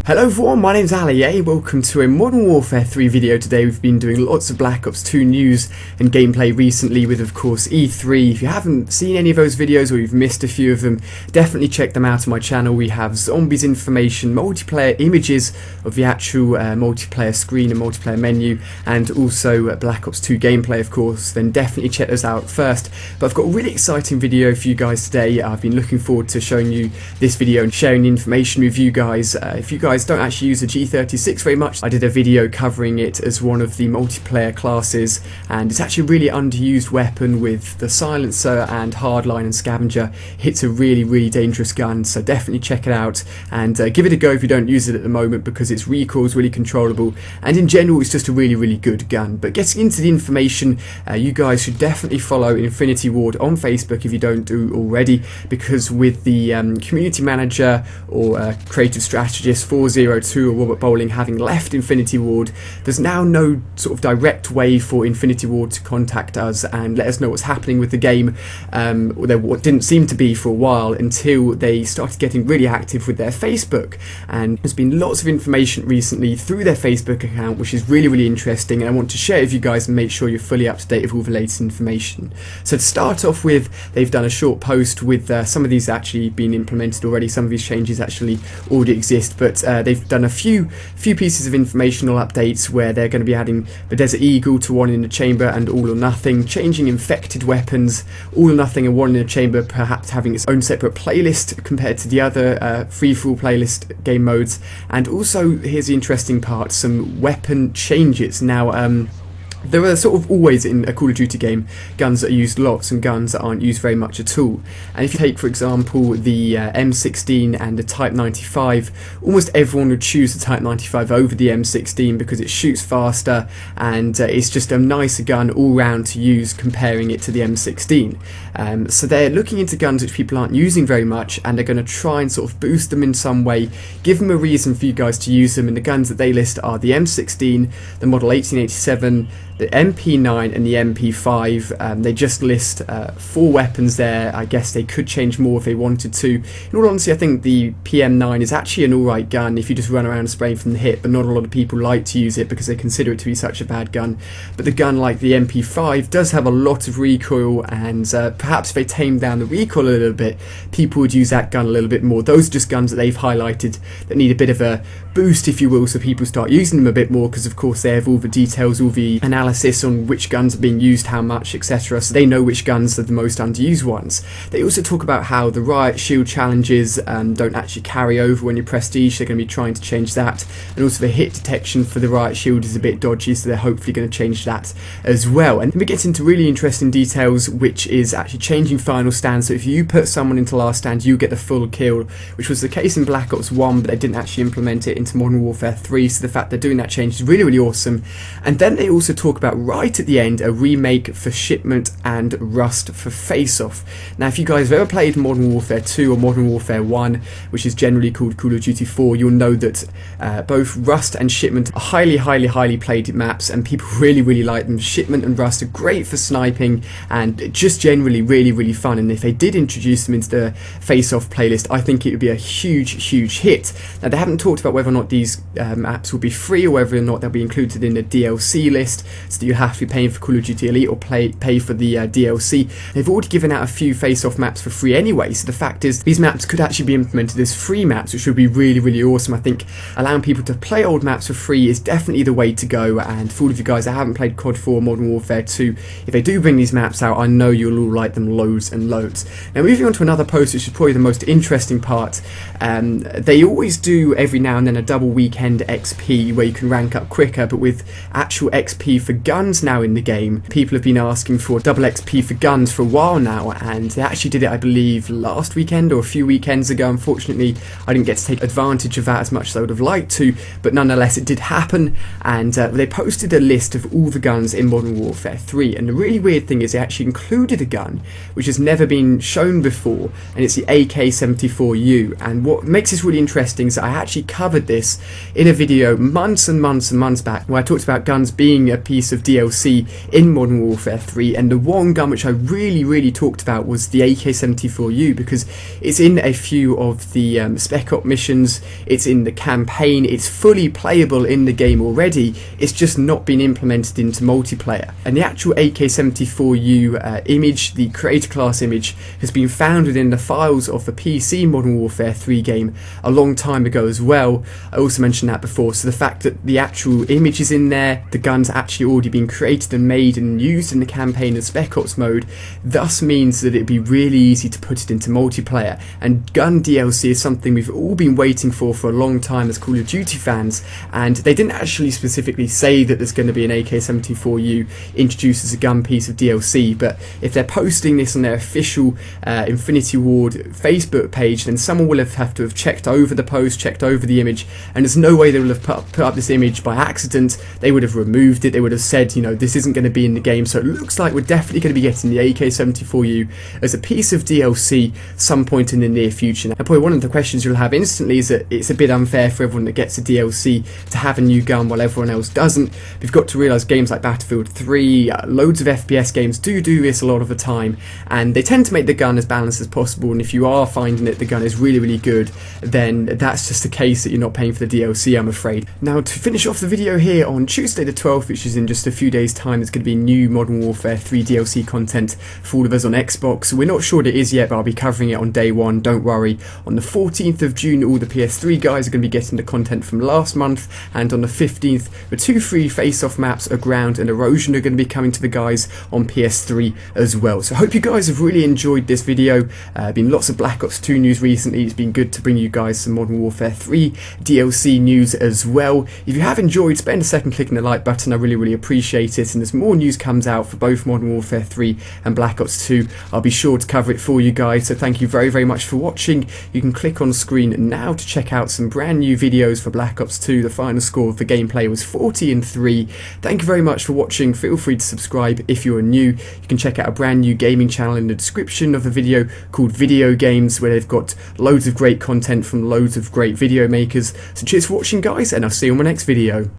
Hello everyone, my name's Ali. Welcome to a Modern Warfare 3 video. Today we've been doing lots of Black Ops 2 news and gameplay recently with, of course, E3. If you haven't seen any of those videos or you've missed a few of them, definitely check them out on my channel. We have zombies information, multiplayer images of the actual multiplayer screen and multiplayer menu, and also Black Ops 2 gameplay, of course. Then definitely check those out first. But I've got a really exciting video for you guys today. I've been looking forward to showing you this video and sharing the information with you guys. If you guys don't actually use the G36 very much, I did a video covering it as one of the multiplayer classes, and it's actually a really underused weapon with the silencer and hardline and scavenger. It's a really dangerous gun, so definitely check it out and give it a go if you don't use it at the moment, because its recoil is really controllable and in general it's just a really good gun. But getting into the information, you guys should definitely follow Infinity Ward on Facebook if you don't do already, because with the community manager or creative strategist 402 or Robert Bowling having left Infinity Ward, there's now no sort of direct way for Infinity Ward to contact us and let us know what's happening with the game. There didn't seem to be for a while, until they started getting really active with their Facebook, and there's been lots of information recently through their Facebook account which is really interesting, and I want to share it with you guys and make sure you're fully up to date with all the latest information. So to start off with, they've done a short post with some of these actually been implemented already, some of these changes actually already exist, but they've done a few pieces of informational updates where they're going to be adding the Desert Eagle to one in the chamber and all or nothing, changing infected weapons, all or nothing and one in the chamber perhaps having its own separate playlist compared to the other free-for-all playlist game modes, and also, here's the interesting part, some weapon changes. Now, there are sort of always in a Call of Duty game guns that are used lots and guns that aren't used very much at all. And if you take, for example, the M16 and the Type 95, almost everyone would choose the Type 95 over the M16 because it shoots faster and it's just a nicer gun all round to use comparing it to the M16. So they're looking into guns which people aren't using very much, and they're going to try and sort of boost them in some way, give them a reason for you guys to use them. And the guns that they list are the M16, the Model 1887, the MP9 and the MP5. They just list 4 weapons there. I guess they could change more if they wanted to. In all honesty, I think the PM9 is actually an alright gun if you just run around spraying from the hip, but not a lot of people like to use it because they consider it to be such a bad gun. But the gun like the MP5 does have a lot of recoil, and perhaps if they tame down the recoil a little bit, people would use that gun a little bit more. Those are just guns that they've highlighted that need a bit of a boost, if you will, so people start using them a bit more, because of course they have all the details, all the analysis on which guns are being used, how much, etc. So they know which guns are the most underused ones. They also talk about how the riot shield challenges don't actually carry over when you prestige. They're going to be trying to change that, and also the hit detection for the riot shield is a bit dodgy, so they're hopefully going to change that as well. And we get into really interesting details, which is actually changing final stand. So if you put someone into last stand, you get the full kill, which was the case in Black Ops 1, but they didn't actually implement it into Modern Warfare 3, so the fact they're doing that change is really awesome. And then they also talk about right at the end a remake for Shipment and Rust for Face Off. Now, if you guys have ever played Modern Warfare 2 or Modern Warfare 1, which is generally called Call of Duty 4, you'll know that both Rust and Shipment are highly played maps, and people really like them. Shipment and Rust are great for sniping and just generally really fun, and if they did introduce them into the Face Off playlist, I think it would be a huge hit. Now, they haven't talked about whether or not these maps will be free or whether or not they'll be included in the DLC list, so that you have to be paying for Call of Duty Elite or pay for the DLC. They've already given out a few face-off maps for free anyway, so the fact is these maps could actually be implemented as free maps, which would be really awesome. I think allowing people to play old maps for free is definitely the way to go, and for all of you guys that haven't played COD 4 or Modern Warfare 2, if they do bring these maps out, I know you'll all like them loads and loads. Now, moving on to another post, which is probably the most interesting part, they always do every now and then a double weekend XP where you can rank up quicker, but with actual XP for guns now in the game, people have been asking for double XP for guns for a while now, and they actually did it, I believe, last weekend or a few weekends ago. Unfortunately, I didn't get to take advantage of that as much as I would have liked to, but nonetheless it did happen, and they posted a list of all the guns in Modern Warfare 3, and the really weird thing is they actually included a gun which has never been shown before, and it's the AK-74u. And what makes this really interesting is that I actually covered this in a video months and months back, where I talked about guns being a piece piece of DLC in Modern Warfare 3, and the one gun which I really talked about was the AK-74u, because it's in a few of the Spec Op missions, it's in the campaign, it's fully playable in the game already, it's just not been implemented into multiplayer. And the actual AK-74u image, the creator class image, has been found within the files of the PC Modern Warfare 3 game a long time ago as well. I also mentioned that before, so the fact that the actual image is in there, the gun's actually already been created and made and used in the campaign and Spec Ops mode, thus means that it'd be really easy to put it into multiplayer. And gun DLC is something we've all been waiting for a long time as Call of Duty fans, and they didn't actually specifically say that there's going to be an AK-74u introduced as a gun piece of DLC, but if they're posting this on their official Infinity Ward Facebook page, then someone will have to have checked over the post, checked over the image, and there's no way they will have put up this image by accident. They would have removed it, they would have said, you know, this isn't going to be in the game, so it looks like we're definitely going to be getting the AK-74u as a piece of DLC some point in the near future. Now, probably one of the questions you'll have instantly is that it's a bit unfair for everyone that gets a DLC to have a new gun while everyone else doesn't. We've got to realise games like Battlefield 3, loads of FPS games do this a lot of the time, and they tend to make the gun as balanced as possible, and if you are finding that the gun is really good, then that's just a case that you're not paying for the DLC, I'm afraid. Now, to finish off the video here, on Tuesday the 12th, which is in just a few days time, there's going to be new Modern Warfare 3 DLC content for all of us on Xbox. We're not sure what it is yet, but I'll be covering it on day one, don't worry. On the 14th of June, all the PS3 guys are going to be getting the content from last month, and on the 15th, the 2 free face-off maps, Aground and Erosion, are going to be coming to the guys on PS3 as well. So I hope you guys have really enjoyed this video. Been lots of Black Ops 2 news recently. It's been good to bring you guys some Modern Warfare 3 DLC news as well. If you have enjoyed, spend a second clicking the like button, I really appreciate it, and as more news comes out for both Modern Warfare 3 and Black Ops 2, I'll be sure to cover it for you guys. So thank you very much for watching. You can click on screen now to check out some brand new videos for Black Ops 2. The final score of the gameplay was 40-3. Thank you very much for watching. Feel free to subscribe if you're new. You can check out a brand new gaming channel in the description of the video called Video Games, where they've got loads of great content from loads of great video makers. So cheers for watching, guys, and I'll see you on my next video.